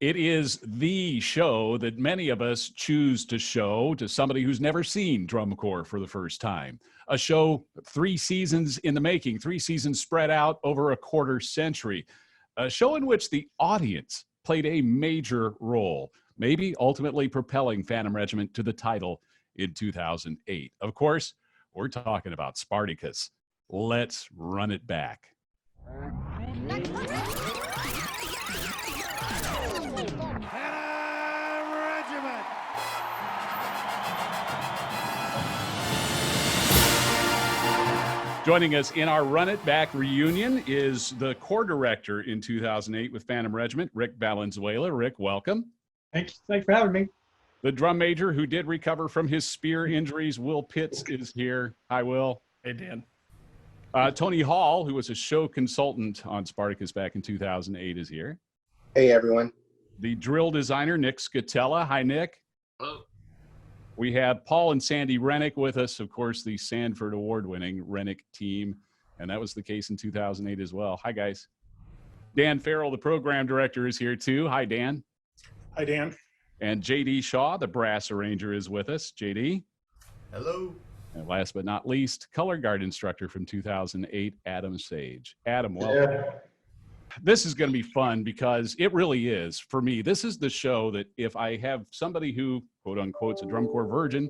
It is the show that many of us choose to show to somebody who's never seen drum corps for the first time. A show 3 seasons in the making, 3 seasons spread out over a quarter century. A show in which the audience played a major role, maybe ultimately propelling Phantom Regiment to the title in 2008. Of course, we're talking about Spartacus. Let's run it back. Joining us in our Run It Back reunion is the corps director in 2008 with Phantom Regiment, Rick Valenzuela. Rick, welcome. Thanks for having me. The drum major who did recover from his spear injuries, Will Pitts, is here. Hi, Will. Hey, Dan. Tony Hall, who was a show consultant on Spartacus back in 2008, is here. Hey, everyone. The drill designer, Nick Scotella. Hi, Nick. Hello. We have Paul and Sandi Rennick with us, of course, the Sanford Award-winning Rennick team, and that was the case in 2008 as well. Hi, guys. Dan Farrell, the program director, is here too. Hi, Dan. Hi, Dan. And J.D. Shaw, the brass arranger, is with us. J.D. Hello. And last but not least, color guard instructor from 2008, Adam Sage. Adam, welcome. Yeah. This is going to be fun because it really is. For me, this is the show that if I have somebody who, quote unquote, is a drum corps virgin,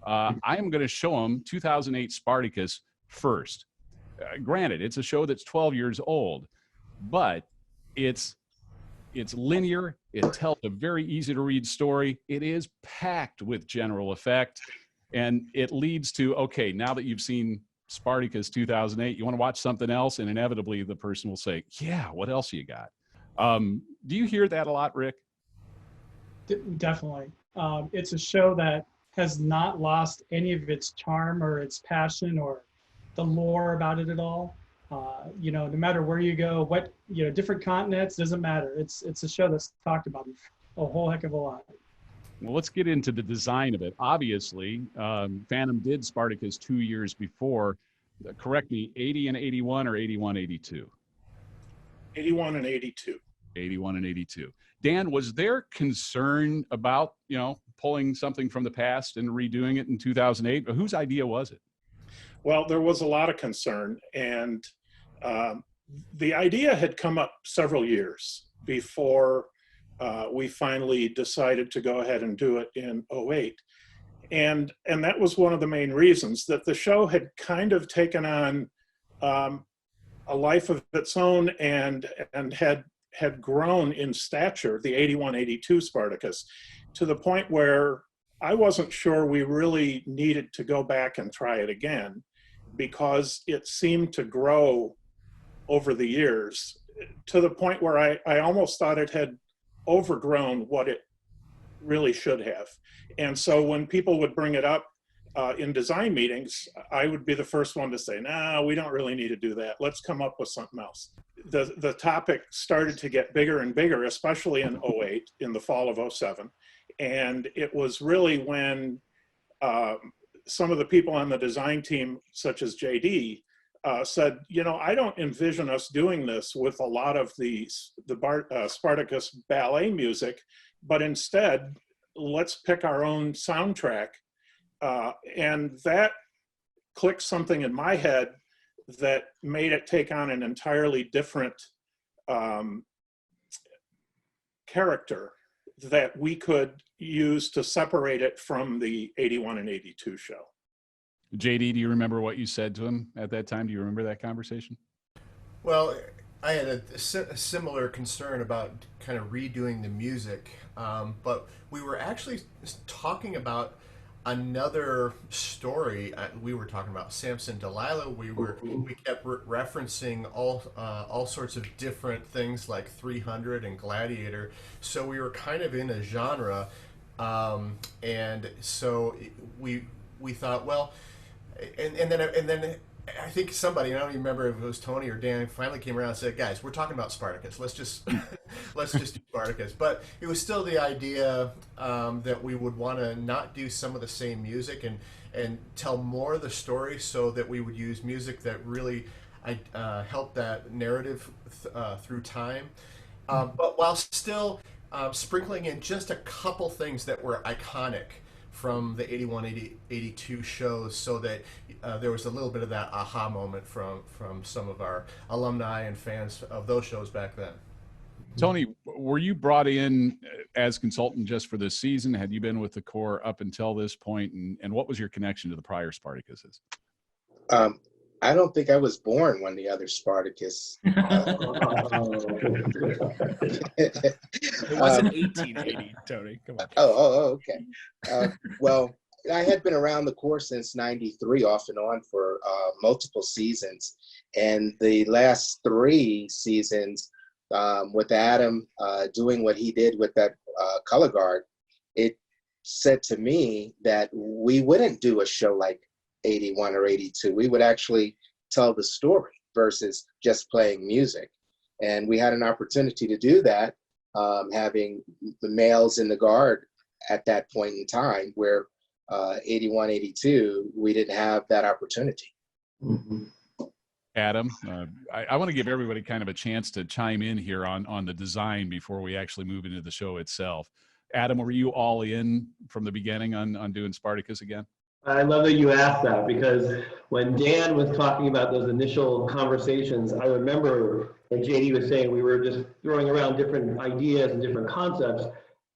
I am going to show them 2008 Spartacus first. Granted, it's a show that's 12 years old, but it's linear. It tells a very easy to read story. It is packed with general effect, and it leads to, okay, now that you've seen Spartacus 2008, you want to watch something else, and inevitably the person will say, yeah, what else you got? Do you hear that a lot, Rick? Definitely. It's a show that has not lost any of its charm or its passion or the lore about it at all. No matter where you go, what, different continents, doesn't matter. It's a show that's talked about a whole heck of a lot. Well, let's get into the design of it. Obviously, Phantom did Spartacus 2 years before. Correct me, 80 and 81 or 81, 82? 81 and 82. 81 and 82. Dan, was there concern about, pulling something from the past and redoing it in 2008? Whose idea was it? Well, there was a lot of concern, and the idea had come up several years before we finally decided to go ahead and do it in 08. And that was one of the main reasons, that the show had kind of taken on a life of its own and had grown in stature, the 81-82 Spartacus, to the point where I wasn't sure we really needed to go back and try it again, because it seemed to grow over the years to the point where I almost thought it had overgrown what it really should have. And so when people would bring it up in design meetings, I would be the first one to say, nah, we don't really need to do that. Let's come up with something else. The topic started to get bigger and bigger, especially in 08, in the fall of 07. And it was really when some of the people on the design team, such as JD, said, I don't envision us doing this with a lot of the Spartacus ballet music, but instead, let's pick our own soundtrack. And that clicked something in my head that made it take on an entirely different character that we could use to separate it from the 81 and 82 show. JD, do you remember what you said to him at that time? Do you remember that conversation? Well, I had a similar concern about kind of redoing the music, but we were actually talking about another story. We were talking about Samson Delilah. We kept referencing all sorts of different things like 300 and Gladiator. So we were kind of in a genre, and so we thought, well, and then I think somebody, I don't even remember if it was Tony or Dan, finally came around and said, guys, we're talking about Spartacus. Let's just do Spartacus. But it was still the idea that we would want to not do some of the same music and tell more of the story, so that we would use music that really helped that narrative through time. But while still sprinkling in just a couple things that were iconic from the 81, 82 shows, so that there was a little bit of that aha moment from some of our alumni and fans of those shows back then. Tony, were you brought in as consultant just for this season? Had you been with the Corps up until this point? And what was your connection to the prior Spartacuses? I don't think I was born when the other Spartacus. It wasn't 1880, Tony. Come on. Okay. Well, I had been around the Corps since '93, off and on for multiple seasons, and the last 3 seasons with Adam doing what he did with that color guard, it said to me that we wouldn't do a show like 81 or 82. We would actually tell the story versus just playing music. And we had an opportunity to do that, having the males in the guard at that point in time, where 81, 82, we didn't have that opportunity. Mm-hmm. Adam, I want to give everybody kind of a chance to chime in here on the design before we actually move into the show itself. Adam, were you all in from the beginning on doing Spartacus again? I love that you asked that, because when Dan was talking about those initial conversations, I remember, like JD was saying, we were just throwing around different ideas and different concepts.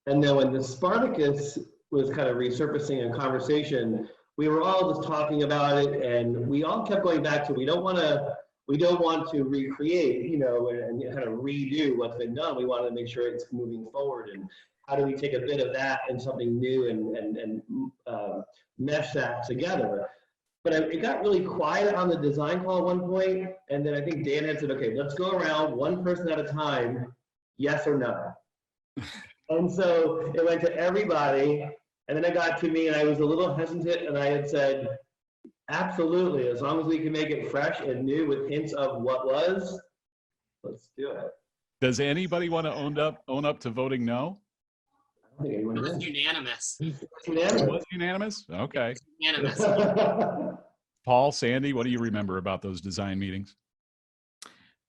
And then when the Spartacus was kind of resurfacing in conversation, we were all just talking about it, and we all kept going back to, we don't want to recreate, and kind of redo what's been done. We want to make sure it's moving forward, and how do we take a bit of that and something new and mesh that together. But it got really quiet on the design call at one point, and then I think Dan had said, okay, let's go around one person at a time, yes or no. And so it went to everybody, and then it got to me, and I was a little hesitant, and I had said, absolutely, as long as we can make it fresh and new with hints of what was, let's do it. Does anybody want to own up to voting no? I don't think anyone It was did. unanimous. It was unanimous? Okay. Unanimous. Paul, Sandi, what do you remember about those design meetings?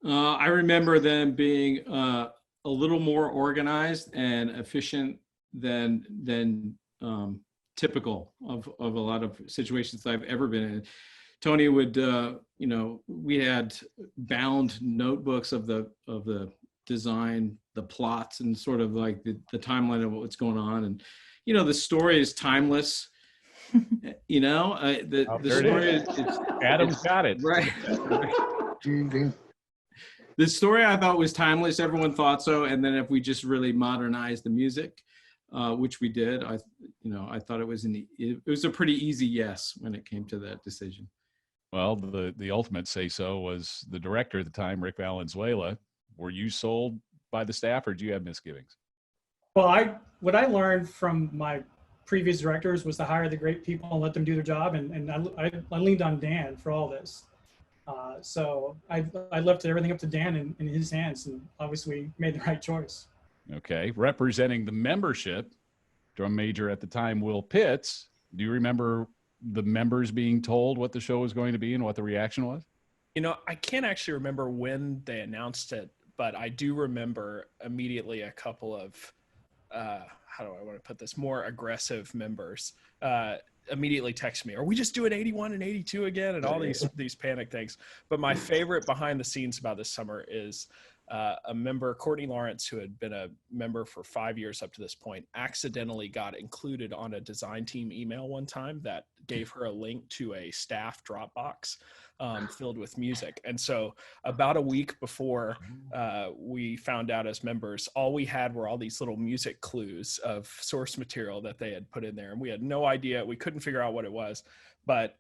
I remember them being a little more organized and efficient than typical of a lot of situations I've ever been in. Tony would, we had bound notebooks of the design, the plots, and sort of like the timeline of what's going on. And, the story is timeless. The story is, Adam's got it. Right. The story I thought was timeless. Everyone thought so. And then if we just really modernized the music, which we did, I thought it was a pretty easy yes when it came to that decision. Well, the ultimate say-so was the director at the time, Rick Valenzuela. Were you sold by the staff, or do you have misgivings? Well, what I learned from my previous directors was to hire the great people and let them do their job, and I leaned on Dan for all this. So I left everything up to Dan in his hands, and obviously we made the right choice. Okay, representing the membership, drum major at the time, Will Pitts. Do you remember the members being told what the show was going to be and what the reaction was? I can't actually remember when they announced it, but I do remember immediately a couple of, how do I want to put this, more aggressive members immediately text me, are we just doing 81 and 82 again? And all these panic things. But my favorite behind the scenes about this summer is a member, Courtney Lawrence, who had been a member for 5 years up to this point, accidentally got included on a design team email one time that gave her a link to a staff Dropbox filled with music. And so about a week before we found out as members, all we had were all these little music clues of source material that they had put in there. And we had no idea. We couldn't figure out what it was. But,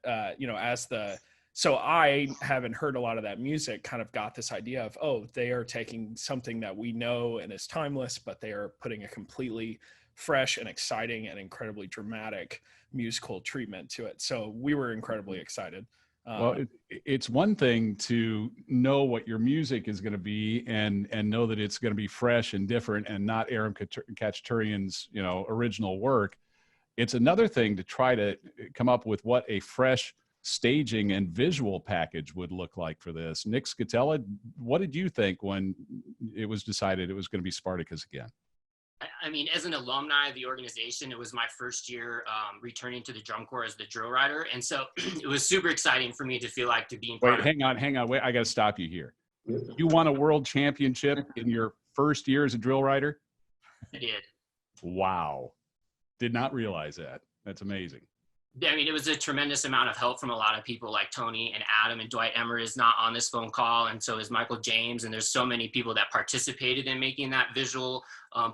so I, having heard a lot of that music, kind of got this idea of, oh, they are taking something that we know and is timeless, but they are putting a completely fresh and exciting and incredibly dramatic musical treatment to it. So we were incredibly excited. Well, it's one thing to know what your music is going to be and know that it's going to be fresh and different and not Aram Khachaturian's, original work. It's another thing to try to come up with what a fresh staging and visual package would look like for this. Nick Scotella, what did you think when it was decided it was going to be Spartacus again? I mean, as an alumni of the organization, it was my first year returning to the drum corps as the drill rider. And so it was super exciting for me to feel like to be part Wait, hang on. Wait, I got to stop you here. You won a world championship in your first year as a drill rider? I did. Wow. Did not realize that. That's amazing. I mean, it was a tremendous amount of help from a lot of people like Tony and Adam, and Dwight Emmer is not on this phone call. And so is Michael James. And there's so many people that participated in making that visual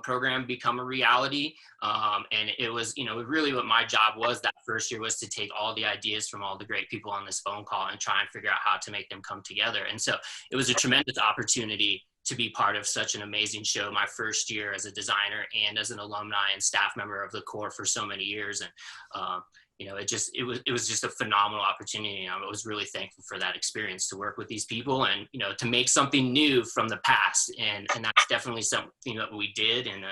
program become a reality. And it was, you know, really what my job was that first year was to take all the ideas from all the great people on this phone call and try and figure out how to make them come together. And so it was a tremendous opportunity to be part of such an amazing show my first year as a designer and as an alumni and staff member of the Corps for so many years. And, you know, it was just a phenomenal opportunity. I was really thankful for that experience to work with these people and, you know, to make something new from the past. And that's definitely something that we did. And,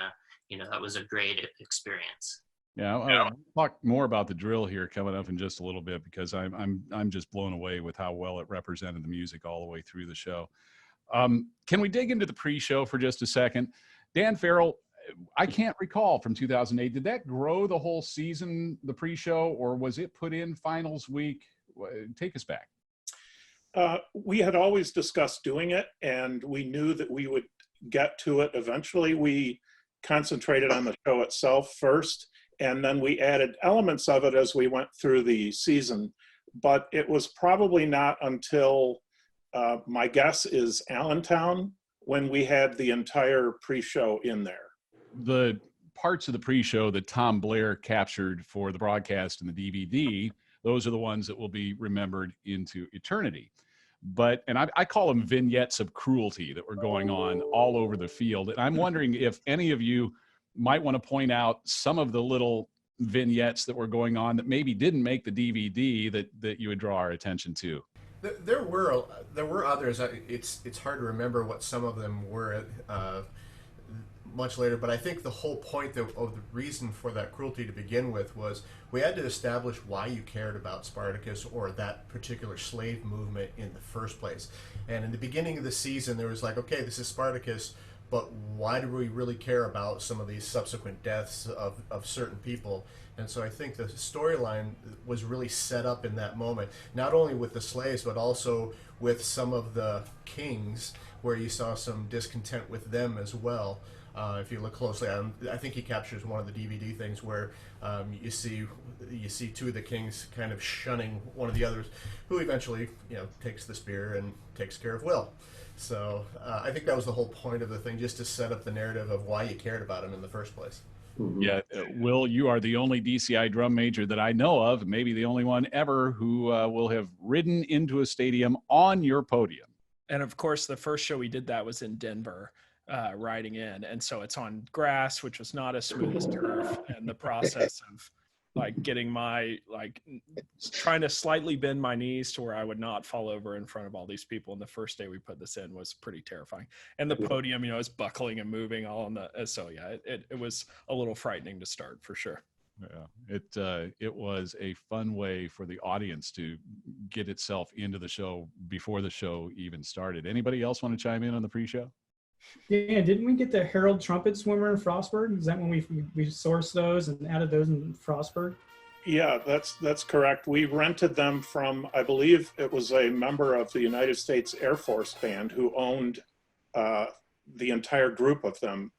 you know, that was a great experience. Yeah, I'll talk more about the drill here coming up in just a little bit, because I'm just blown away with how well it represented the music all the way through the show. Can we dig into the pre-show for just a second? Dan Farrell, I can't recall from 2008. Did that grow the whole season, the pre-show, or was it put in finals week? Take us back. We had always discussed doing it, and we knew that we would get to it eventually. We concentrated on the show itself first, and then we added elements of it as we went through the season. But it was probably not until, my guess is Allentown, when we had the entire pre-show in there. The parts of the pre-show that Tom Blair captured for the broadcast and the DVD, those are the ones that will be remembered into eternity. But, and I call them vignettes of cruelty that were going on all over the field. And I'm wondering if any of you might want to point out some of the little vignettes that were going on that maybe didn't make the DVD that you would draw our attention to. There were others. It's hard to remember what some of them were much later, but I think the whole point of the reason for that cruelty to begin with was we had to establish why you cared about Spartacus or that particular slave movement in the first place. And in the beginning of the season, there was like, okay, this is Spartacus, but why do we really care about some of these subsequent deaths of certain people? And so I think the storyline was really set up in that moment, not only with the slaves, but also with some of the kings, where you saw some discontent with them as well. If you look closely, I think he captures one of the DVD things where you see two of the kings kind of shunning one of the others, who eventually, you know, takes the spear and takes care of Will. So I think that was the whole point of the thing, just to set up the narrative of why you cared about him in the first place. Yeah, Will, you are the only DCI drum major that I know of, maybe the only one ever, who will have ridden into a stadium on your podium. And of course, the first show we did that was in Denver, riding in. And so it's on grass, which was not as smooth as turf. And the process of like getting trying to slightly bend my knees to where I would not fall over in front of all these people. And the first day we put this in was pretty terrifying. And the podium, you know, is buckling and moving all on the, so yeah, it was a little frightening to start for sure. Yeah, it was a fun way for the audience to get itself into the show before the show even started. Anybody else want to chime in on the pre-show? Yeah, didn't we get the Herald Trumpet Swimmer in Frostburg? Is that when we sourced those and added those in Frostburg? Yeah, that's correct. We rented them from, I believe it was a member of the United States Air Force Band who owned the entire group of them.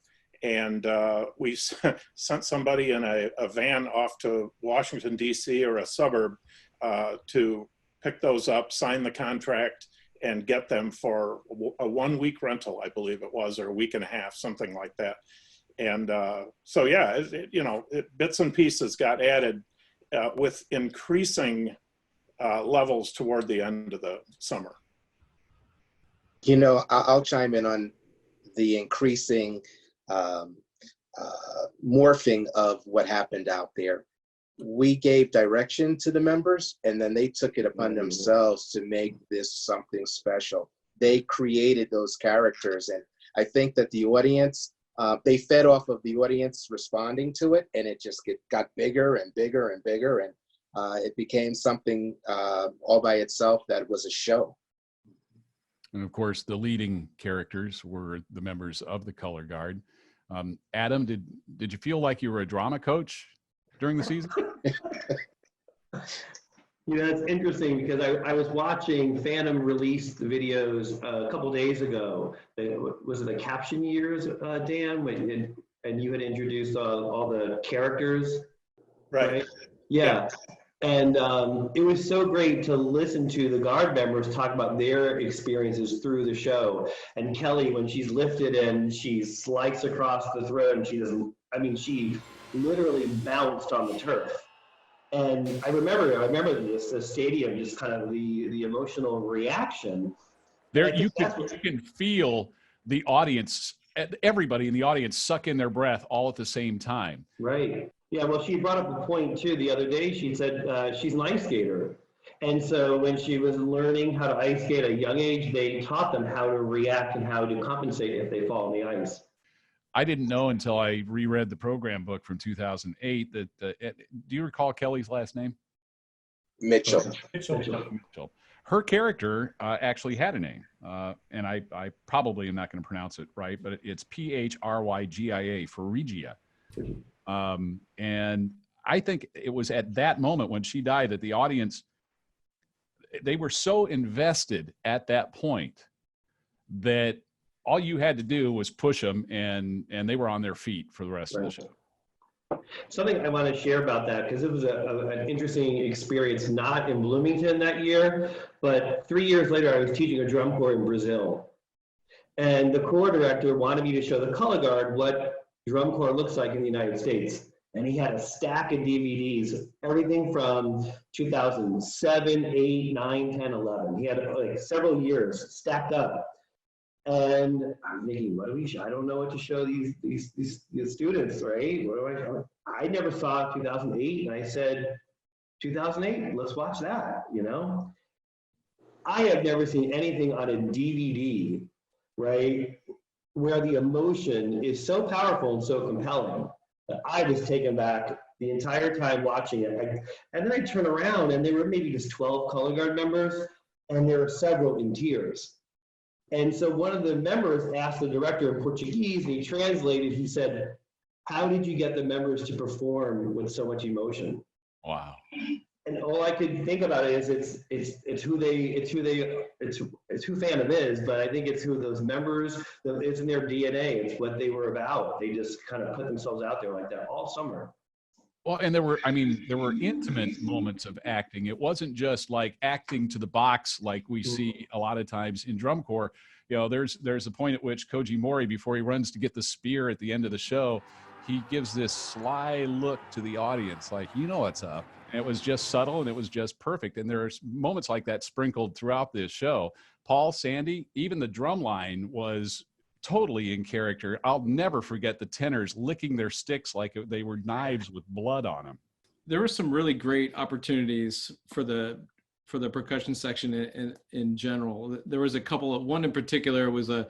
And we sent somebody in a van off to Washington, D.C. or a suburb to pick those up, sign the contract, and get them for a 1 week rental, I believe it was, or a week and a half, something like that. And so, yeah, bits and pieces got added with increasing levels toward the end of the summer. You know, I'll chime in on the increasing morphing of what happened out there. We gave direction to the members, and then they took it upon themselves to make this something special. They created those characters, and I think that the audience, they fed off of the audience responding to it, and it just got bigger and bigger and bigger, and it became something all by itself that was a show. And of course, the leading characters were the members of the Color Guard. Adam, did you feel like you were a drama coach during the season? You know, it's interesting because I was watching Phantom release the videos a couple days ago. Was it the caption years, Dan? And you had introduced all the characters, right? Yeah. And it was so great to listen to the Guard members talk about their experiences through the show. And Kelly, when she's lifted and she sliced across the throat, and she literally bounced on the turf. And I remember the stadium, just kind of the emotional reaction. There, you can feel the audience, everybody in the audience suck in their breath all at the same time. Right. Yeah, well, she brought up a point too the other day. She said she's an ice skater. And so when she was learning how to ice skate at a young age, they taught them how to react and how to compensate if they fall on the ice. I didn't know until I reread the program book from 2008 that, do you recall Kelly's last name? Mitchell. Her character actually had a name, and I probably am not going to pronounce it right, but it's Phrygia, Phrygia. And I think it was at that moment when she died that the audience, they were so invested at that point that all you had to do was push them, and they were on their feet for the rest of the show. Something I want to share about that, because it was an interesting experience, not in Bloomington that year, but 3 years later, I was teaching a drum corps in Brazil. And the corps director wanted me to show the color guard what drum corps looks like in the United States. And he had a stack of DVDs, everything from 2007, 8, 9, 10, 11. He had like several years stacked up. And I'm thinking, what do we show? I don't know what to show these students, right? What do I show? I never saw 2008, and I said, 2008, let's watch that, you know? I have never seen anything on a DVD, right, where the emotion is so powerful and so compelling that I was taken back the entire time watching it. And then I turn around, and there were maybe just 12 color guard members, and there were several in tears. And so one of the members asked the director in Portuguese, and he translated. He said, "How did you get the members to perform with so much emotion?" Wow. And all I could think about is it's who Phantom is, but I think it's who those members, it's in their DNA. It's what they were about. They just kind of put themselves out there like that all summer. Well, and there were intimate moments of acting. It wasn't just like acting to the box like we see a lot of times in drum corps. You know, there's a point at which Koji Mori, before he runs to get the spear at the end of the show, he gives this sly look to the audience, like, you know what's up. And it was just subtle, and it was just perfect. And there's moments like that sprinkled throughout this show. Paul, Sandi, even the drum line was totally in character. I'll never forget the tenors licking their sticks like they were knives with blood on them. There were some really great opportunities for the percussion section in general. There was a couple of, one in particular was a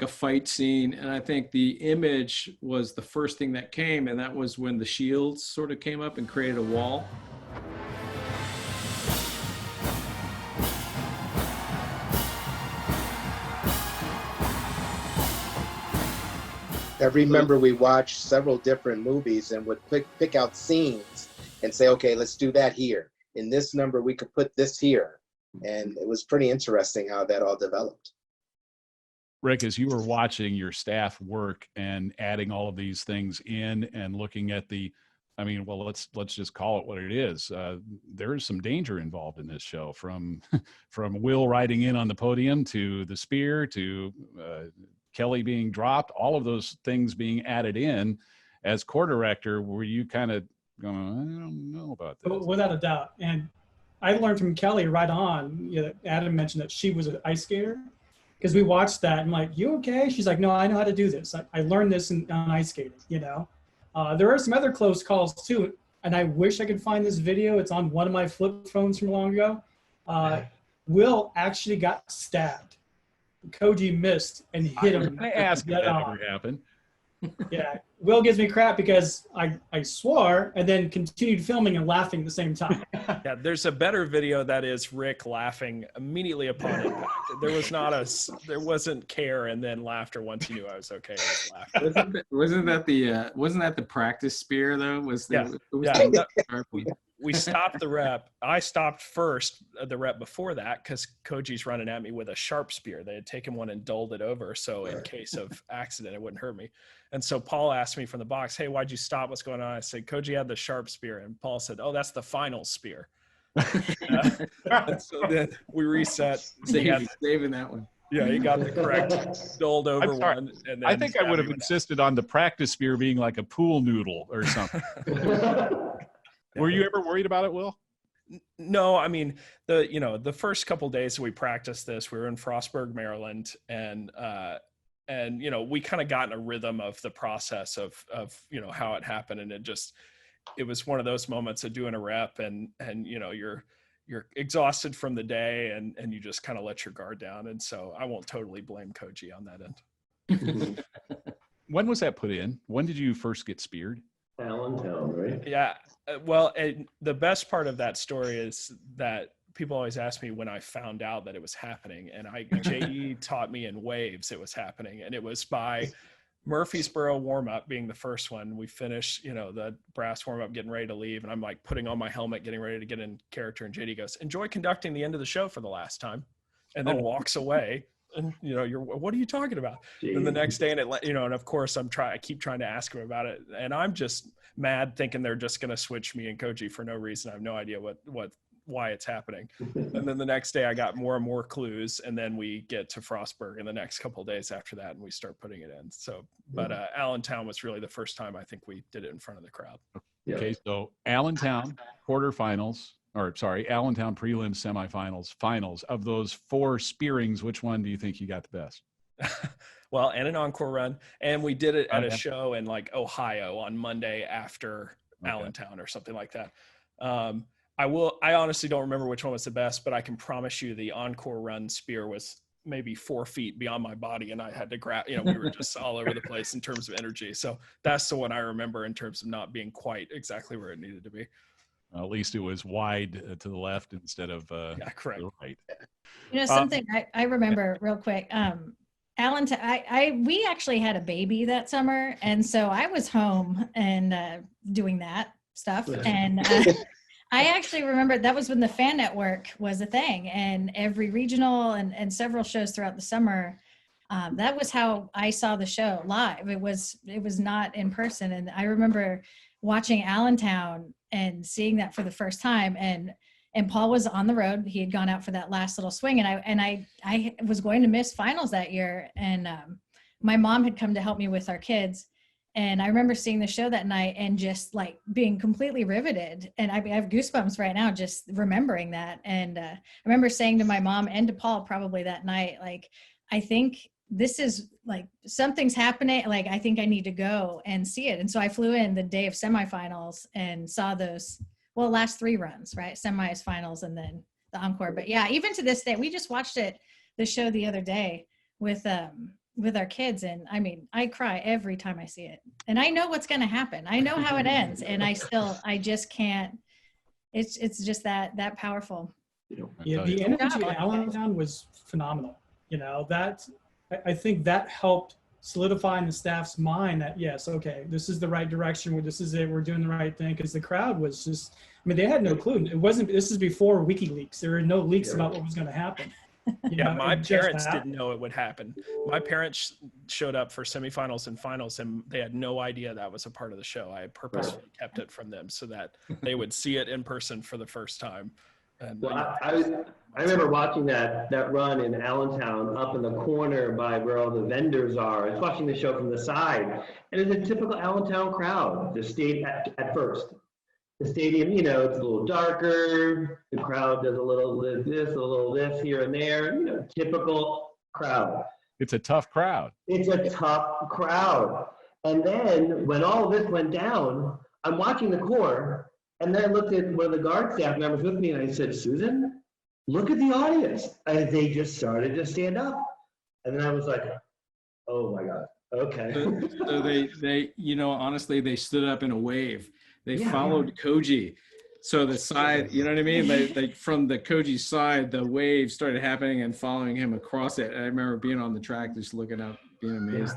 fight scene, and I think the image was the first thing that came, and that was when the shields sort of came up and created a wall. I remember we watched several different movies and would pick out scenes and say, okay, let's do that here. In this number, we could put this here. And it was pretty interesting how that all developed. Rick, as you were watching your staff work and adding all of these things in and looking at let's just call it what it is. There is some danger involved in this show, from Will riding in on the podium to the spear to Kelly being dropped, all of those things being added in. As corps director, were you kind of going, I don't know about this? Without a doubt. And I learned from Kelly right on. You know, Adam mentioned that she was an ice skater, because we watched that and like, you okay? She's like, no, I know how to do this. I learned this on ice skating, you know. There are some other close calls too, and I wish I could find this video. It's on one of my flip phones from long ago. Will actually got stabbed. Koji missed and hit him. I asked if that ever happened. Yeah, Will gives me crap because I swore and then continued filming and laughing at the same time. Yeah, there's a better video that is Rick laughing immediately upon impact. There wasn't care and then laughter once he knew I was okay. It was laughter. Wasn't that the practice spear though? We stopped the rep. I stopped first the rep before that because Koji's running at me with a sharp spear. They had taken one and dulled it over, so in case of accident, it wouldn't hurt me. And so Paul asked me from the box, "Hey, why'd you stop? What's going on?" I said, "Koji had the sharp spear," and Paul said, "Oh, that's the final spear." And so then we reset. Saving that one. Yeah, he got the correct dulled over one. And then I think I would have insisted on the practice spear being like a pool noodle or something. Were you ever worried about it, Will? No, I mean, the first couple days we practiced this, we were in Frostburg, Maryland, and we kind of got in a rhythm of the process of how it happened. And it was one of those moments of doing a rep and you're exhausted from the day and you just kind of let your guard down. And so I won't totally blame Koji on that end. When was that put in? When did you first get speared? Allentown, right? Yeah. Well, the best part of that story is that people always ask me when I found out that it was happening, and JE taught me in waves it was happening, and it was by Murfreesboro warm-up being the first one. We finished, the brass warm-up, getting ready to leave, and I'm like putting on my helmet, getting ready to get in character, and JD goes, "Enjoy conducting the end of the show for the last time," and then walks away. And what are you talking about? Jeez. And the next day, and and of course I keep trying to ask him about it, and I'm just mad thinking they're just going to switch me and Koji for no reason. I have no idea why it's happening. And then the next day I got more and more clues, and then we get to Frostburg in the next couple of days after that, and we start putting it in. So, but Allentown was really the first time I think we did it in front of the crowd. Okay, so Allentown quarterfinals. Allentown prelims, semifinals, finals. Of those 4 spearings, which one do you think you got the best? Well, and an encore run. And we did it at a show in like Ohio on Monday after Allentown or something like that. I honestly don't remember which one was the best, but I can promise you the encore run spear was maybe 4 feet beyond my body, and I had to grab, we were just all over the place in terms of energy. So that's the one I remember in terms of not being quite exactly where it needed to be. At least it was wide to the left instead of correct. To the right. Something I remember real quick. Allentown, we actually had a baby that summer, and so I was home and doing that stuff. And I actually remember that was when the Fan Network was a thing, and every regional and several shows throughout the summer. That was how I saw the show live. It was not in person, and I remember watching Allentown and seeing that for the first time. And Paul was on the road. He had gone out for that last little swing, and I was going to miss finals that year. And my mom had come to help me with our kids. And I remember seeing the show that night and just like being completely riveted. And I have goosebumps right now just remembering that. And I remember saying to my mom and to Paul probably that night, like, I think this is like something's happening. Like, I think I need to go and see it. And so I flew in the day of semifinals and saw those, last 3 runs, right? Semis, finals, and then the encore. But yeah, even to this day, we just watched the show the other day with our kids. And I mean, I cry every time I see it, and I know what's going to happen. I know how it ends, and I just can't, it's just that powerful. Yeah. The energy at Allentown was phenomenal. That, I think that helped solidify in the staff's mind that, yes, okay, this is the right direction. This is it. We're doing the right thing. Because the crowd was just, they had no clue. This is before WikiLeaks. There were no leaks about what was going to happen. My parents didn't know it would happen. My parents showed up for semifinals and finals, and they had no idea that was a part of the show. I purposely kept it from them so that they would see it in person for the first time. And I remember watching that run in Allentown up in the corner by where all the vendors are. I was watching the show from the side, and it's a typical Allentown crowd. The stadium at first. The stadium, it's a little darker. The crowd does a little this, a little this here and there. Typical crowd. It's a tough crowd. It's a tough crowd. And then when all of this went down, I'm watching the core. And then I looked at one of the guard staff members with me, and I said, "Susan, look at the audience." And they just started to stand up. And then I was like, oh my God, Okay. So they, honestly, they stood up in a wave. They Yeah. followed Koji. So the side, you know what I mean? They from the Koji side, the wave started happening and following him across it. I remember being on the track, just looking up, being amazed.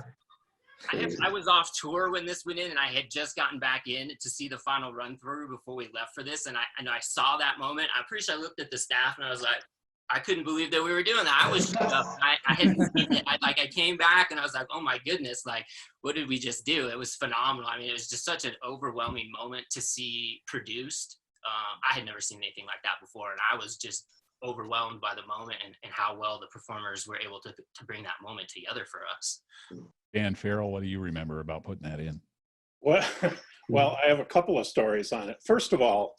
I was off tour when this went in, and I had just gotten back in to see the final run through before we left for this. And I saw that moment. I'm pretty sure I looked at the staff and I was like, I couldn't believe that we were doing that. I was I hadn't seen it. I came back and I was like, oh my goodness, like, what did we just do? It was phenomenal. I mean, it was just such an overwhelming moment to see produced. I had never seen anything like that before, and I was just overwhelmed by the moment and how well the performers were able to bring that moment together for us. Dan Farrell, what do you remember about putting that in? Well, I have a couple of stories on it. First of all,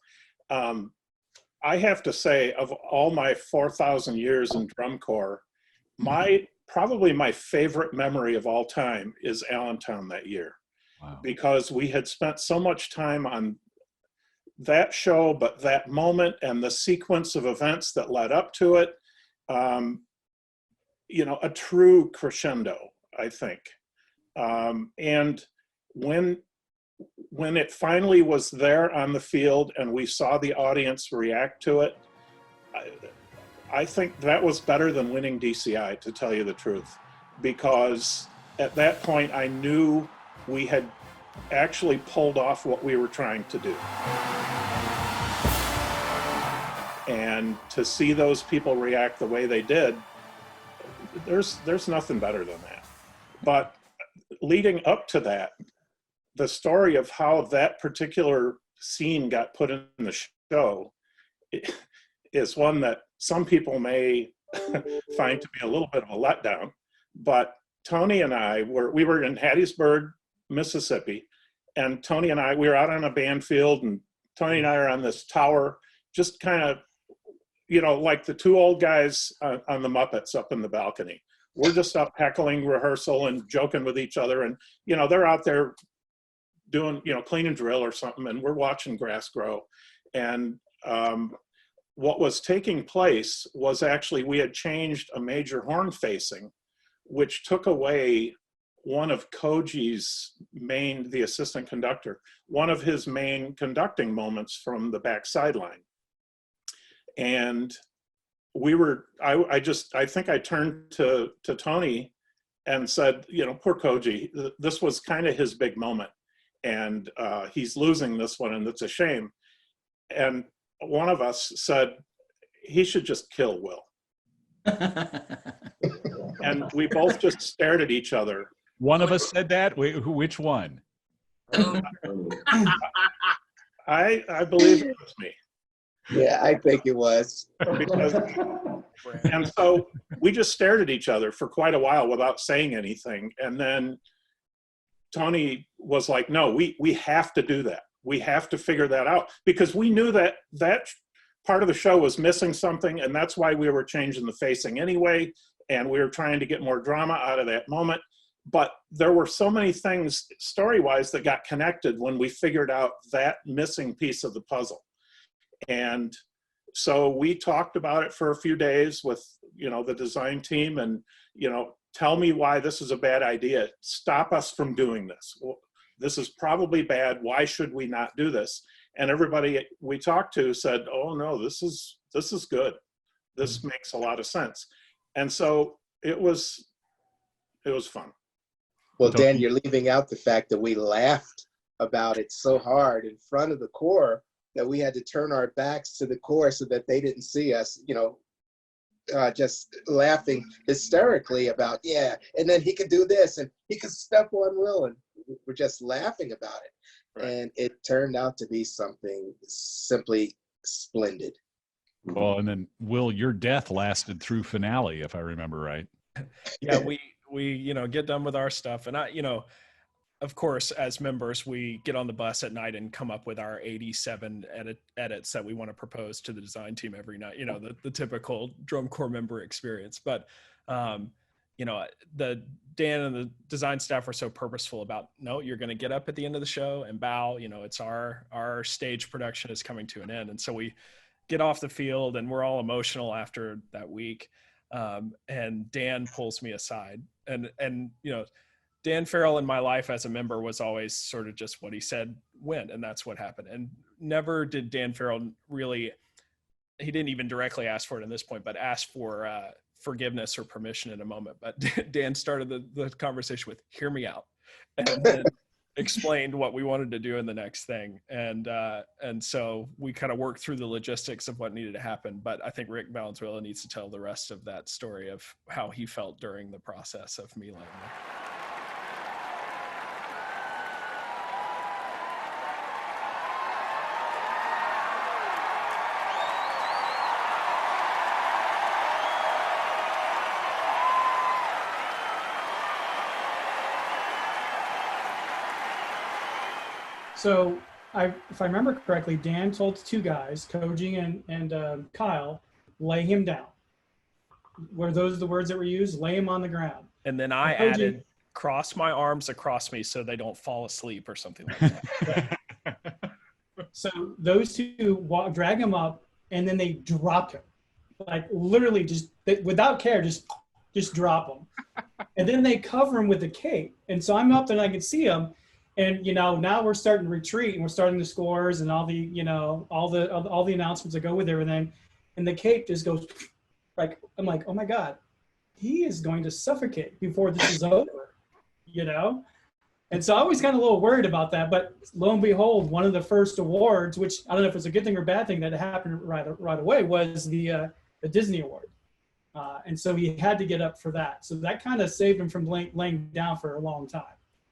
I have to say, of all my 4,000 years in drum corps, probably my favorite memory of all time is Allentown that year. Wow. Because we had spent so much time on that show, but that moment and the sequence of events that led up to it, a true crescendo, I think. And when it finally was there on the field and we saw the audience react to it, I think that was better than winning DCI, to tell you the truth, because at that point I knew we had actually pulled off what we were trying to do. And to see those people react the way they did, there's nothing better than that. But leading up to that, the story of how that particular scene got put in the show is one that some people may find to be a little bit of a letdown. But Tony and I we were in Hattiesburg, Mississippi, and Tony and I, we were out on a band field, and Tony and I are on this tower, just kind of, like the two old guys on the Muppets up in the balcony. We're just up heckling rehearsal and joking with each other, and they're out there doing clean and drill or something, and we're watching grass grow. And what was taking place was actually we had changed a major horn facing, which took away one of Koji's the assistant conductor, one of his main conducting moments from the back sideline. And I think I turned to Tony and said, poor Koji, this was kind of his big moment, and he's losing this one, and it's a shame. And one of us said, he should just kill Will. And we both just stared at each other. One of us said that? Which one? I believe it was me. Yeah, I think it was. And so we just stared at each other for quite a while without saying anything. And then Tony was like, no, we have to do that. We have to figure that out, because we knew that part of the show was missing something, and that's why we were changing the facing anyway, and we were trying to get more drama out of that moment. But there were so many things story-wise that got connected when we figured out that missing piece of the puzzle. And so we talked about it for a few days with, the design team, and, tell me why this is a bad idea. Stop us from doing this. Well, this is probably bad. Why should we not do this? And everybody we talked to said, oh no, this is good. This makes a lot of sense. And so it was fun. Well, Dan, you're leaving out the fact that we laughed about it so hard in front of the corps that we had to turn our backs to the corps so that they didn't see us, just laughing hysterically about, yeah, and then he could do this and he could step on Will, and we're just laughing about it. Right. And it turned out to be something simply splendid. Well, and then Will, your death lasted through finale, if I remember right. Yeah, we get done with our stuff, and of course, as members, we get on the bus at night and come up with our 87 edits that we want to propose to the design team every night. The typical drum corps member experience. But the Dan and the design staff were so purposeful about, no, you're going to get up at the end of the show and bow. It's our stage production is coming to an end, and so we get off the field and we're all emotional after that week. And Dan pulls me aside, and Dan Farrell in my life as a member was always sort of just what he said went, and that's what happened. And never did Dan Farrell really, he didn't even directly ask for it in this point, but asked for forgiveness or permission in a moment. But Dan started the conversation with, hear me out, and then explained what we wanted to do in the next thing. And so we kind of worked through the logistics of what needed to happen. But I think Rick Valenzuela needs to tell the rest of that story of how he felt during the process of me letting him. So if I remember correctly, Dan told two guys, Koji and Kyle, lay him down. Were those the words that were used? Lay him on the ground. And then I added, cross my arms across me so they don't fall asleep or something like that. So those two drag him up, and then they drop him. Like literally just without care, just drop him. And then they cover him with a cape. And so I'm up there and I can see him. And, now we're starting to retreat and we're starting the scores and all the, all the announcements that go with everything. And the cape just goes I'm like, oh my God, he is going to suffocate before this is over, And so I was kind of a little worried about that, but lo and behold, one of the first awards, which I don't know if it's a good thing or bad thing that happened right away, was the Disney Award. And so he had to get up for that. So that kind of saved him from laying down for a long time.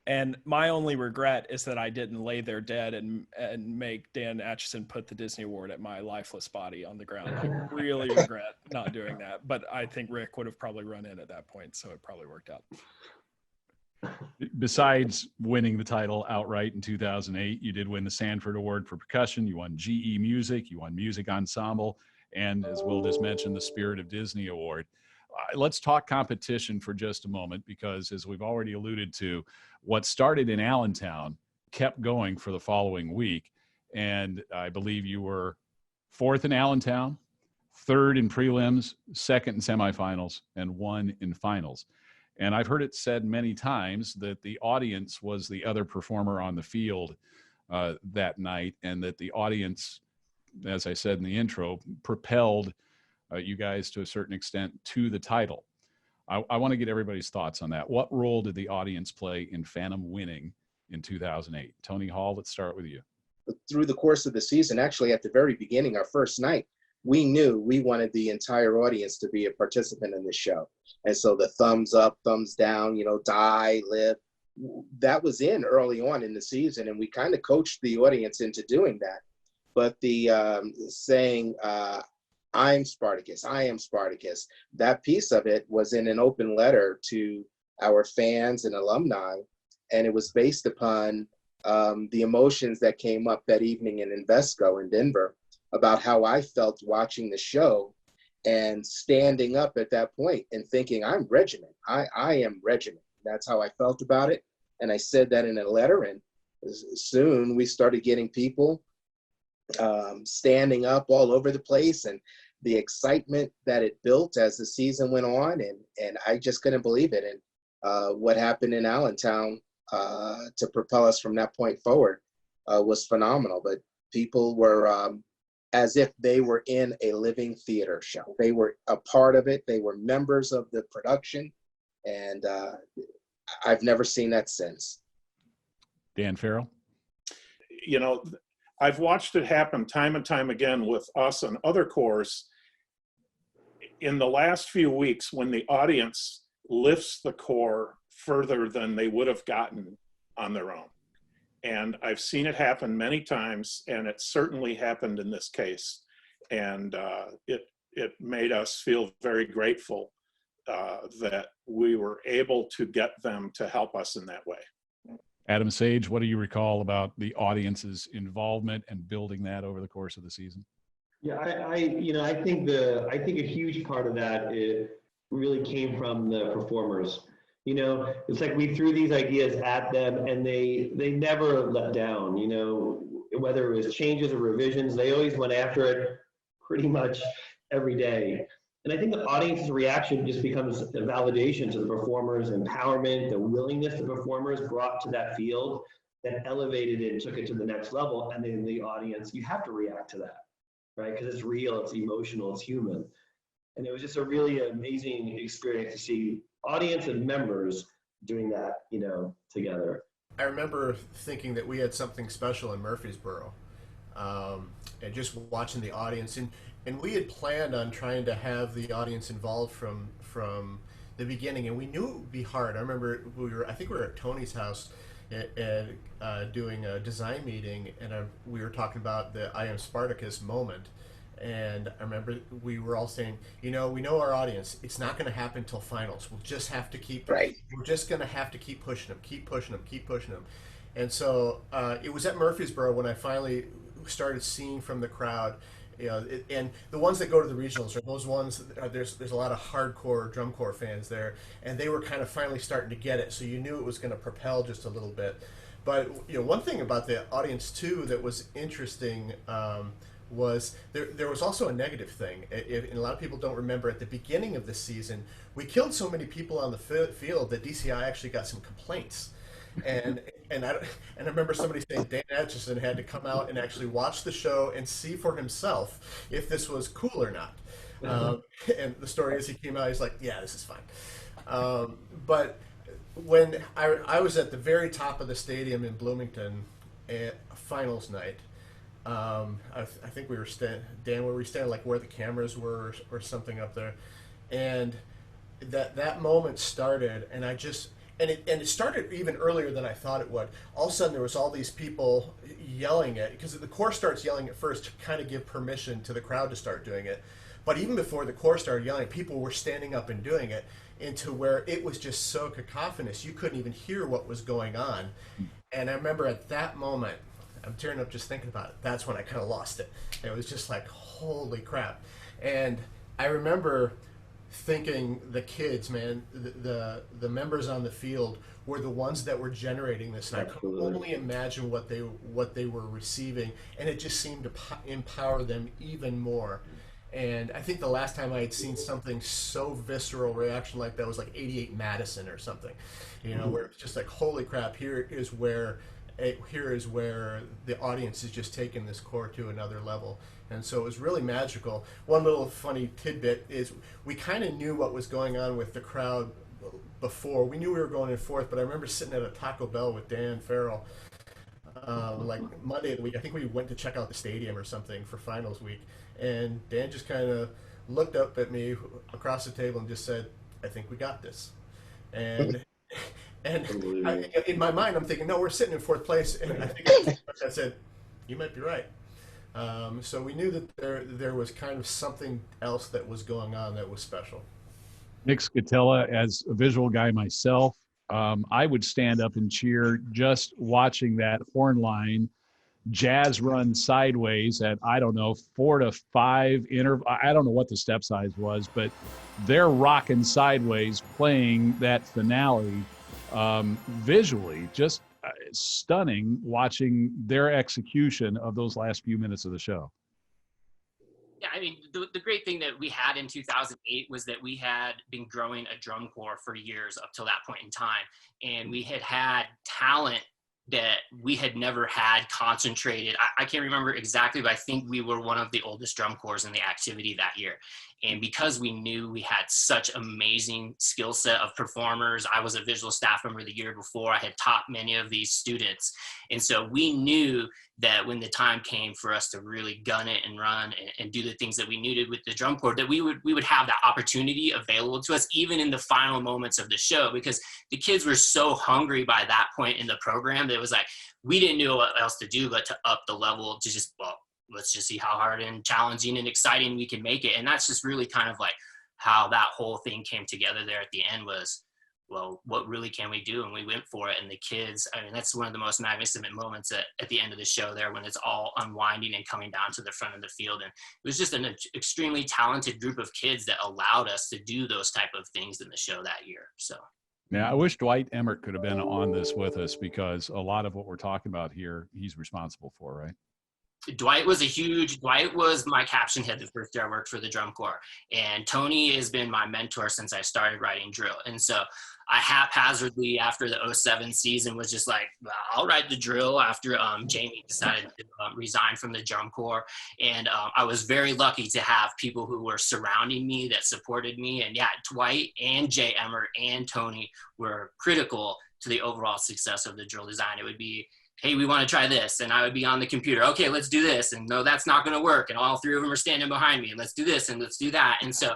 And my only regret is that I didn't lay there dead and make Dan Atchison put the Disney Award at my lifeless body on the ground. I really regret not doing that. But I think Rick would have probably run in at that point, so it probably worked out. Besides winning the title outright in 2008, you did win the Sanford Award for percussion. You won GE Music. You won Music Ensemble. And as Will just mentioned, the Spirit of Disney Award. Let's talk competition for just a moment, because as we've already alluded to, what started in Allentown kept going for the following week. And I believe you were fourth in Allentown, third in prelims, second in semifinals, and one in finals. And I've heard it said many times that the audience was the other performer on the field that night, and that the audience, as I said in the intro, propelled you guys to a certain extent to the title. I want to get everybody's thoughts on that. What role did the audience play in Phantom winning in 2008? Tony Hall, let's start with you. Through the course of the season, actually at the very beginning, our first night, we knew we wanted the entire audience to be a participant in the show. And so the thumbs up, thumbs down, die, live, that was in early on in the season. And we kind of coached the audience into doing that. But the saying, I'm Spartacus, I am Spartacus, that piece of it was in an open letter to our fans and alumni. And it was based upon the emotions that came up that evening in Invesco in Denver about how I felt watching the show and standing up at that point and thinking, I'm Regiment, I am Regiment. That's how I felt about it. And I said that in a letter, and soon we started getting people standing up all over the place, and the excitement that it built as the season went on, and I just couldn't believe it. And what happened in Allentown to propel us from that point forward was phenomenal. But people were as if they were in a living theater show. They were a part of it. They were members of the production, and I've never seen that since. Dan Farrell? I've watched it happen time and time again with us and other corps. In the last few weeks, when the audience lifts the corps further than they would have gotten on their own. And I've seen it happen many times, and it certainly happened in this case. And it made us feel very grateful that we were able to get them to help us in that way. Adam Sage, what do you recall about the audience's involvement and building that over the course of the season? Yeah, I think a huge part of that really came from the performers. It's like we threw these ideas at them, and they never let down. Whether it was changes or revisions, they always went after it pretty much every day. And I think the audience's reaction just becomes a validation to the performers, empowerment, the willingness the performers brought to that field that elevated it and took it to the next level. And then the audience, you have to react to that, right? Because it's real, it's emotional, it's human. And it was just a really amazing experience to see audience and members doing that, you know, together. I remember thinking that we had something special in Murfreesboro, and just watching the audience, and we had planned on trying to have the audience involved from the beginning, and we knew it would be hard. I remember I think we were at Tony's house doing a design meeting, and we were talking about the I Am Spartacus moment. And I remember we were all saying, you know, we know our audience. It's not going to happen till finals. We'll just have to keep. Right. We're just going to have to keep pushing them, keep pushing them, keep pushing them. And so it was at Murfreesboro when I finally started seeing from the crowd, you know, and the ones that go to the regionals are those ones. There's a lot of hardcore drum corps fans there, and they were kind of finally starting to get it. So you knew it was going to propel just a little bit. But you know, one thing about the audience too that was interesting. Was there was also a negative thing, and a lot of people don't remember at the beginning of the season, we killed so many people on the field that DCI actually got some complaints. And I remember somebody saying Dan Atchison had to come out and actually watch the show and see for himself if this was cool or not. And the story is he came out, he's like, yeah, this is fine. But when I was at the very top of the stadium in Bloomington at finals night, I think we were Dan, were we standing like where the cameras were or something up there, and that moment started, and it started even earlier than I thought it would. All of a sudden there was all these people yelling it, because the corps starts yelling at first to kind of give permission to the crowd to start doing it, but even before the corps started yelling, people were standing up and doing it, into where it was just so cacophonous you couldn't even hear what was going on. And I remember at that moment, I'm tearing up just thinking about it. That's when I kind of lost it. It was just like, holy crap. And I remember thinking the kids, man, the members on the field were the ones that were generating this. And I could only imagine what they were receiving. And it just seemed to empower them even more. And I think the last time I had seen something so visceral reaction like that was like '88 Madison or something, you know, where it's just like, holy crap, here is where the audience is just taking this corps to another level. And so it was really magical. One little funny tidbit is we kind of knew what was going on with the crowd before. We knew we were going in fourth, but I remember sitting at a Taco Bell with Dan Farrell like Monday of the week. I think we went to check out the stadium or something for finals week. And Dan just kind of looked up at me across the table and just said, I think we got this. And in my mind, I'm thinking, no, we're sitting in fourth place. And I think I said, you might be right. So we knew that there was kind of something else that was going on that was special. Nick Scotella, as a visual guy myself, I would stand up and cheer just watching that horn line jazz run sideways at, I don't know, 4 to 5 I don't know what the step size was, but they're rocking sideways playing that finale. Visually just stunning watching their execution of those last few minutes of the show. Yeah, I mean, the great thing that we had in 2008 was that we had been growing a drum corps for years up till that point in time. And we had talent that we had never had concentrated. I can't remember exactly, but I think we were one of the oldest drum corps in the activity that year. And because we knew we had such amazing skill set of performers, I was a visual staff member the year before, I had taught many of these students. And so we knew that when the time came for us to really gun it and run and do the things that we needed with the drum corps, that we would have that opportunity available to us, even in the final moments of the show, because the kids were so hungry by that point in the program that it was like, we didn't know what else to do but to up the level to just, well, let's just see how hard and challenging and exciting we can make it. And that's just really kind of like how that whole thing came together there at the end was, well, what really can we do? And we went for it. And the kids, I mean, that's one of the most magnificent moments at the end of the show there, when it's all unwinding and coming down to the front of the field. And it was just an extremely talented group of kids that allowed us to do those type of things in the show that year. So. Yeah, I wish Dwight Emmert could have been on this with us, because a lot of what we're talking about here, he's responsible for, right? Dwight was my caption head the first year I worked for the drum corps. And Tony has been my mentor since I started writing drill. And so I haphazardly, after the 07 season, was just like, well, I'll write the drill after Jamie decided to resign from the drum corps. And I was very lucky to have people who were surrounding me that supported me. And yeah, Dwight and Jay Emmer and Tony were critical to the overall success of the drill design. It would be, hey, we want to try this. And I would be on the computer. Okay, let's do this. And no, that's not going to work. And all three of them are standing behind me. And let's do this and let's do that. And so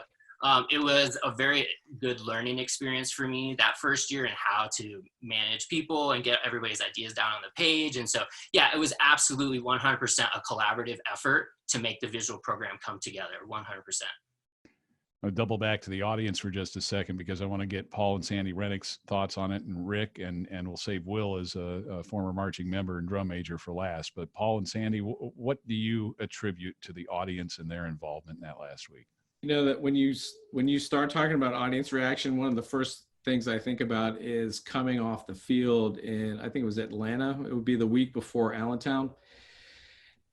it was a very good learning experience for me that first year, and how to manage people and get everybody's ideas down on the page. And so, yeah, it was absolutely 100% a collaborative effort to make the visual program come together, 100%. I'll double back to the audience for just a second, because I want to get Paul and Sandi Rennick's thoughts on it, and Rick, and we'll save Will as a former marching member and drum major for last. But Paul and Sandi, what do you attribute to the audience and their involvement in that last week? You know, that when you start talking about audience reaction, one of the first things I think about is coming off the field in, I think it was Atlanta. It would be the week before Allentown.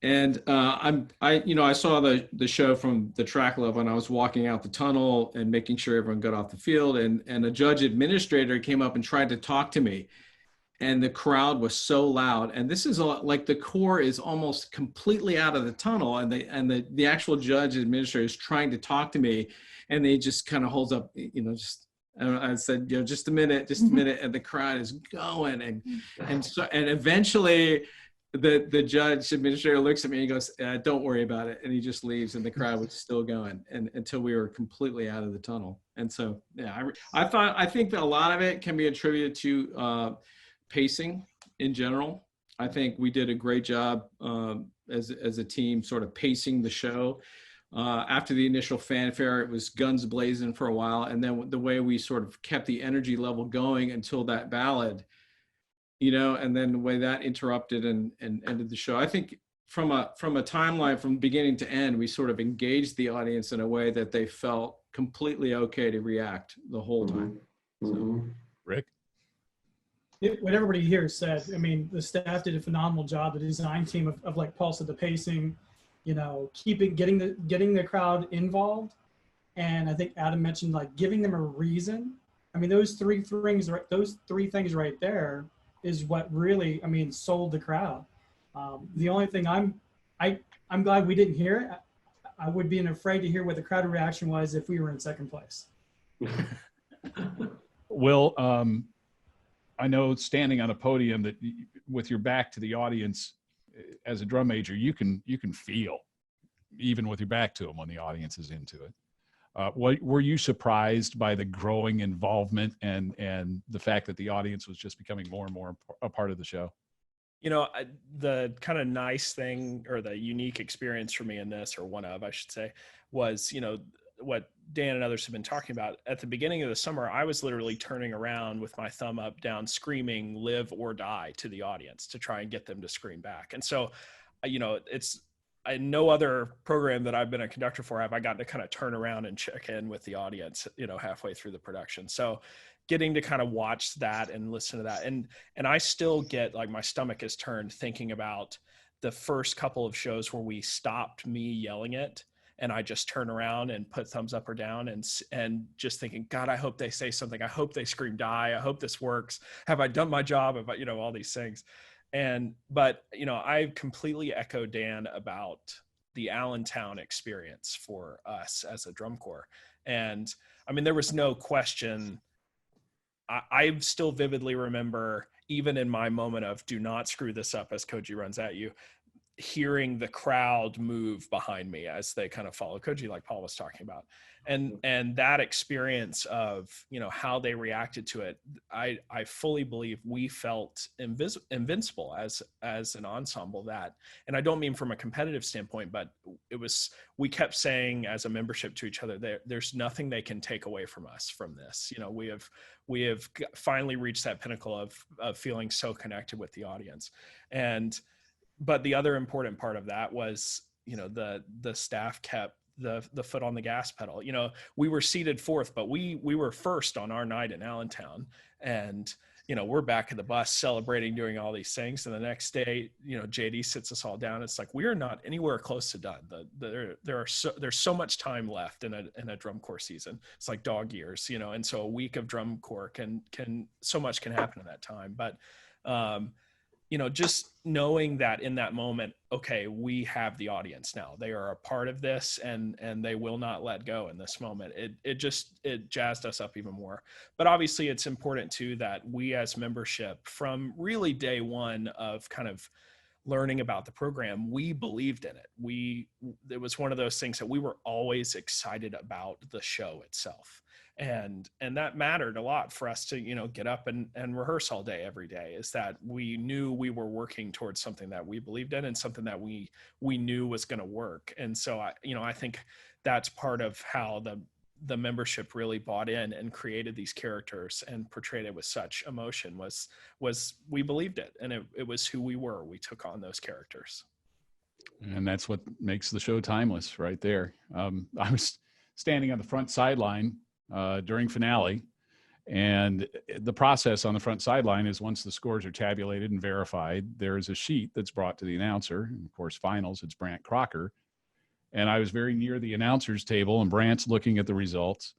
And I saw the show from the track level, and I was walking out the tunnel and making sure everyone got off the field, and a judge administrator came up and tried to talk to me, and the crowd was so loud. And this is like the Corps is almost completely out of the tunnel, and the actual judge administrator is trying to talk to me, and they just kind of holds up, I said, just a minute, and the crowd is going, and eventually the judge administrator looks at me and he goes, don't worry about it. And he just leaves, and the crowd was still going until we were completely out of the tunnel. And so, yeah, I think that a lot of it can be attributed to pacing in general. I think we did a great job as a team sort of pacing the show. After the initial fanfare, it was guns blazing for a while. And then the way we sort of kept the energy level going until that ballad, and then the way that interrupted and ended the show. I think from a timeline from beginning to end, we sort of engaged the audience in a way that they felt completely okay to react the whole time. So, Rick? What everybody here said, I mean, the staff did a phenomenal job. The design team of like Paul said, the pacing, getting the crowd involved. And I think Adam mentioned like giving them a reason. I mean, those three things right there is what really, sold the crowd. The only thing I'm glad we didn't hear it. I would be afraid to hear what the crowd reaction was if we were in second place. Will, I know standing on a podium that with your back to the audience as a drum major, you can feel, even with your back to them, when the audience is into it. Were you surprised by the growing involvement and the fact that the audience was just becoming more and more a part of the show? The kind of nice thing, or the unique experience for me in this, or one of, I should say, was, what Dan and others have been talking about. At the beginning of the summer, I was literally turning around with my thumb up, down, screaming "live or die" to the audience to try and get them to scream back. And so, it's no other program that I've been a conductor for have I gotten to kind of turn around and check in with the audience, halfway through the production. So getting to kind of watch that and listen to that. And I still get like my stomach is turned thinking about the first couple of shows where we stopped me yelling it, and I just turn around and put thumbs up or down, and just thinking, God, I hope they say something. I hope they scream die. I hope this works. Have I done my job? Have I, all these things. But I completely echo Dan about the Allentown experience for us as a drum corps. And there was no question. I still vividly remember, even in my moment of "do not screw this up" as Koji runs at you, hearing the crowd move behind me as they kind of follow Koji, like Paul was talking about. And that experience of, how they reacted to it, I fully believe we felt invincible as an ensemble that, and I don't mean from a competitive standpoint, but we kept saying as a membership to each other, there's nothing they can take away from us from this. We have finally reached that pinnacle of feeling so connected with the audience. But the other important part of that was, the staff kept the foot on the gas pedal. We were seated fourth, but we were first on our night in Allentown. And, we're back at the bus celebrating, doing all these things. And the next day, JD sits us all down. It's like, we are not anywhere close to done. There's so much time left in a drum corps season. It's like dog years, and so a week of drum corps so much can happen in that time. But, just knowing that in that moment, okay, we have the audience now. They are a part of this, and they will not let go in this moment. It jazzed us up even more. But obviously it's important too that we as membership, from really day one of kind of learning about the program, we believed in it. It was one of those things that we were always excited about the show itself. And that mattered a lot for us to, get up and rehearse all day, every day, is that we knew we were working towards something that we believed in and something that we knew was going to work. And so, I think that's part of how the membership really bought in and created these characters and portrayed it with such emotion was we believed it. And it was who we were. We took on those characters. And that's what makes the show timeless right there. I was standing on the front sideline during finale, and the process on the front sideline is, once the scores are tabulated and verified, there is a sheet that's brought to the announcer. And of course, finals, it's Brant Crocker. And I was very near the announcer's table, and Brant's looking at the results,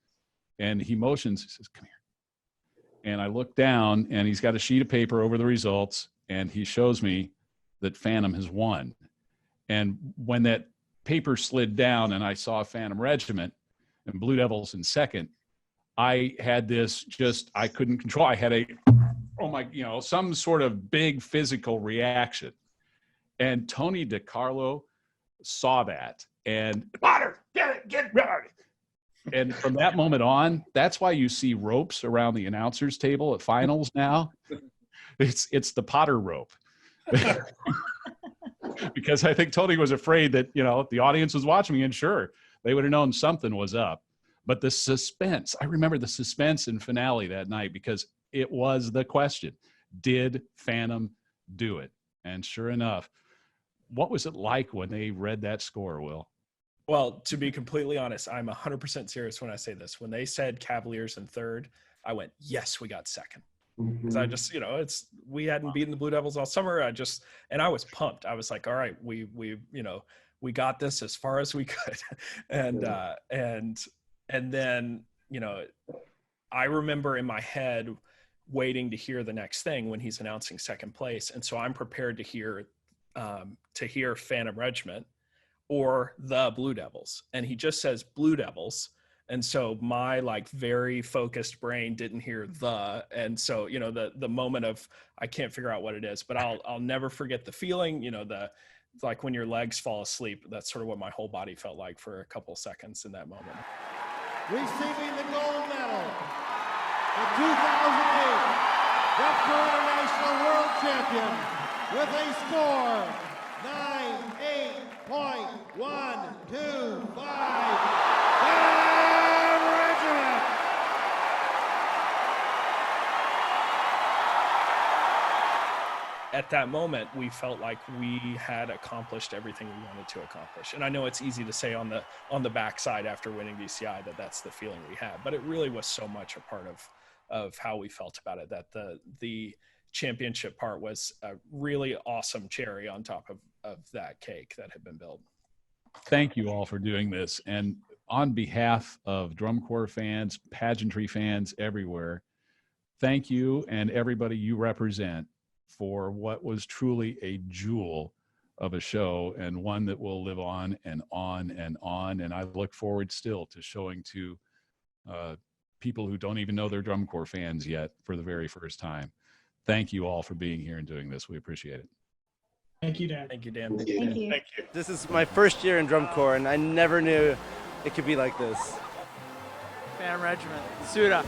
and he motions, he says, "Come here." And I look down, and he's got a sheet of paper over the results, and he shows me that Phantom has won. And when that paper slid down and I saw Phantom Regiment and Blue Devils in second, I had this I couldn't control. I had some sort of big physical reaction. And Tony DiCarlo saw that, and water, get it. And from that moment on, that's why you see ropes around the announcer's table at finals now. It's the Potter rope. Because I think Tony was afraid that, the audience was watching me, and sure, they would have known something was up. But the suspense, I remember the suspense in finale that night, because it was the question: did Phantom do it? And sure enough, what was it like when they read that score, Will? Well, to be completely honest, I'm 100% serious when I say this. When they said Cavaliers in third, I went, yes, we got second. Because I just, we hadn't beaten the Blue Devils all summer. And I was pumped. I was like, all right, we got this as far as we could. And then, I remember in my head waiting to hear the next thing when he's announcing second place. And so I'm prepared to hear Phantom Regiment or the Blue Devils. And he just says Blue Devils. And so my very focused brain didn't hear the, and so, the moment of, I can't figure out what it is, but I'll never forget the feeling, when your legs fall asleep. That's sort of what my whole body felt like for a couple seconds in that moment. Receiving the gold medal, the 2008 Drum International World Champion with a score 98.125. Phantom Regiment. At that moment, we felt like we had accomplished everything we wanted to accomplish. And I know it's easy to say on the backside after winning DCI that that's the feeling we had, but it really was so much a part of how we felt about it, that the championship part was a really awesome cherry on top of that cake that had been built. Thank you all for doing this. And on behalf of drum corps fans, pageantry fans everywhere, thank you and everybody you represent for what was truly a jewel of a show, and one that will live on and on and on. And I look forward still to showing to people who don't even know they're drum corps fans yet for the very first time. Thank you all for being here and doing this. We appreciate it. Thank you, Dan. Thank you, Dan. Thank you. Thank you. This is my first year in drum corps, and I never knew it could be like this. Phantom Regiment. Suit up.